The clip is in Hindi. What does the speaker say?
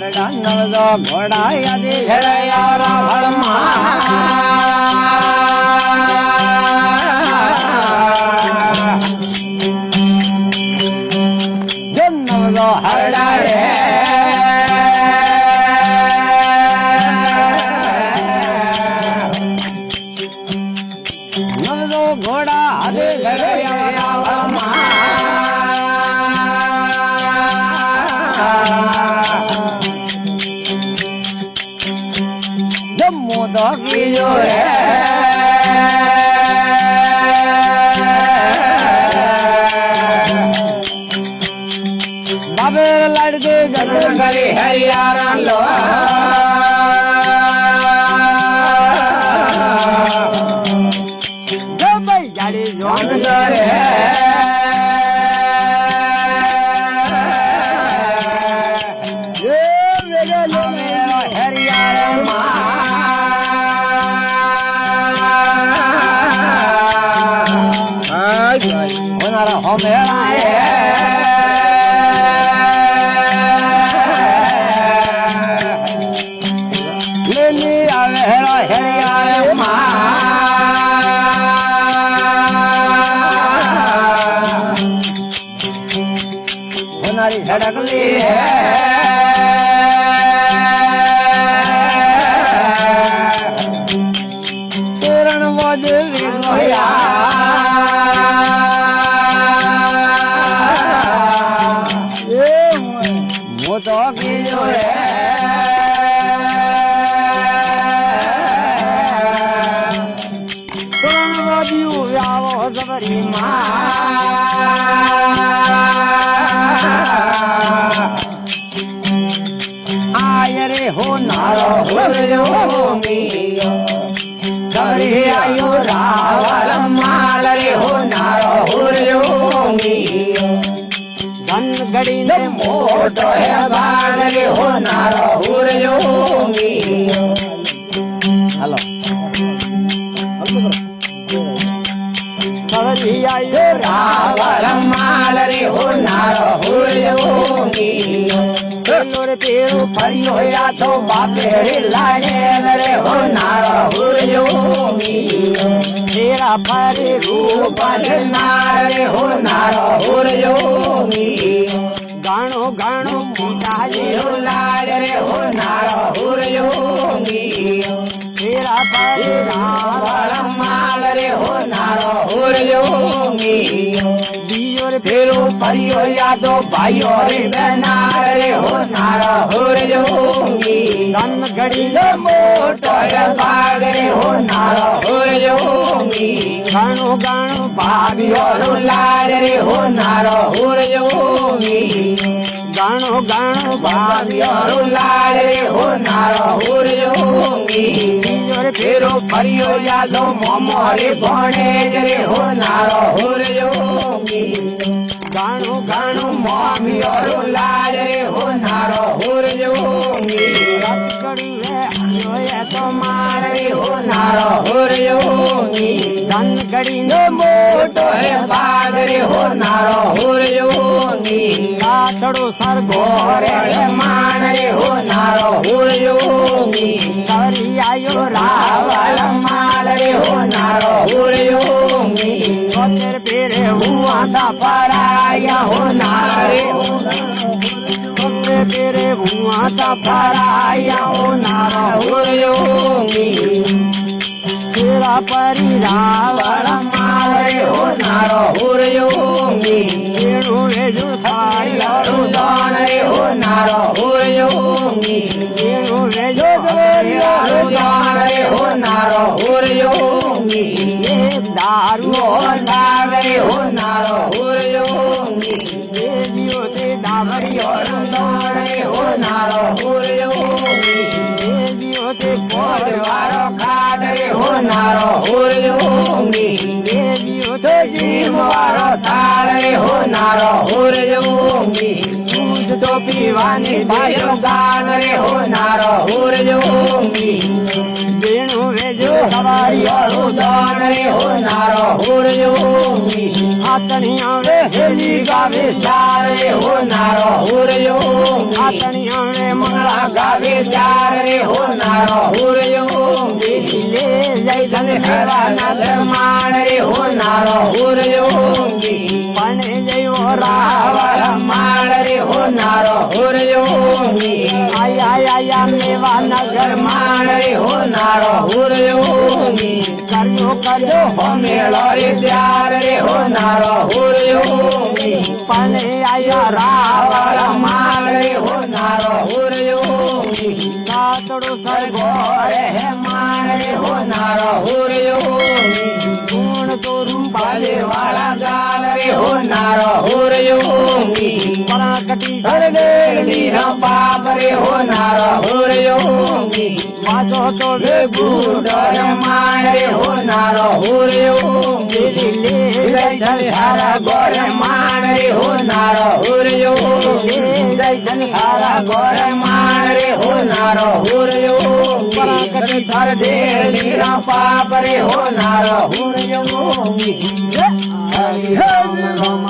हरड़ा नवदो घोड़ा यदि झड़या रावणमा जो नवदो हरड़ा रे नवदो घोड़ा यदि झड़या रावणमा मोदो कीजो रे बाबे लड़के जगत करी हरियाणा लो जो भाई जाड़ी जोन रे झड़कली तोरण बोझ विलोया मोतो कीजो रे तोरण बोझ व्यावो सबरी मां आयरे हो नारो हुरयोगी सबरी आयो रावण माल रे हो नारो हुरयोगी धन गड़ी ने मोटो है बाग रे हो नारो हुरयोगी हेलो सबरी आयो रावण माल रे हो नारो हुरयोगी तेरो फरियो या तो बापे लाने रे हो नारो हुरयोगी तेरा फरे रूप नारे हो नारो हुरयोगी गाणो गाणो मोटा हो लाल रे हो नारो हुरयोगी तेरा फरे रावण माल रे हो नारो हुरयोगी फेरो परियो यादो भाइयो रे बहना रे हो नारो हुरयोगी धन घड़ी ने मोटो बाग रे हो नारो हुरयोगी गाणो गाणो भाग्यो लाल रे हो नारो हुरयोगी गाणो गाणो भाग्यो लाल रे हो नारो हुरयोगी फेरो परियो यादो मोमो रे भणे रे हो नारो हुरयोगी गाणो गाणो मामी और लाल रे हो नारो हुरयोगी तो मार रे हो नारो हुरयोगी धन घड़ी ने मोटो है बाग रे हो नारो हुरयोगी काठड़ो सर गोरे मान रे हो नारो हुरयोगी हरि आयो रावण माल रे हो नारो हुरयोगी तेरे पेरे हुआ दा पराया हो नारे तेरे हुआ दा पराया हो नारो हुरयोगी तेरा परी रावण माल रे हो नारो हुरयोगी तेरो रे जो थाया रुदान रे हो नारो हुरयोगी तेरो रे जो रुदान रे हो नारो हुरयोगी दारू दाग रे हो नारो हुरयोगी देवियो ते दावरियो रुदान रे हो नारो हुरयोगी देवियो ते कोडवारो खाड रे हो नारो हुरयोगी देवियो ते जीमवारो ताल रे हो नारो हुरयोगी दूध तो पीवानी भाइयो गान रे हो नारो हुरयोगी बेणु रे जो हवा हरियारो दान रे हो नारो हुरयोगी आतनी आवे हेली गावे चार रे हो नारो हुरयोगी आतनी आवे मंगला गावे चार रे हो नारो हुरयोगी ले जय धन हरा नगर मान रे हो नारो हुरयोगी पने जय वो रावण मान रे हो नारो हुरयोगी आया आया मेवा नगर मान रे हो नारो हुरयोगी करियो करियो हो मेलो रे प्यार रे हो नारो हुरयोगी पने आया रावण मान रे हो नारो हुरयोगी कातड़ो सर गोरे मान रे हो नारो हुरयोगी गुण तो रूपाले वाला जान रे हो नारो हुरयोगी पराकटी घर देली पाप रे हो नारो हुरयोगी वाजो तो वे गुडर मान रे हो नारो हुरयोगी ले जय हरा गोर मान रे हो नारो हुरयोगी जय हरा गोर मान रे हो नारो हुरयोगी पराकटी घर देली पाप रे हो नारो हुरयोगी हरि राम राम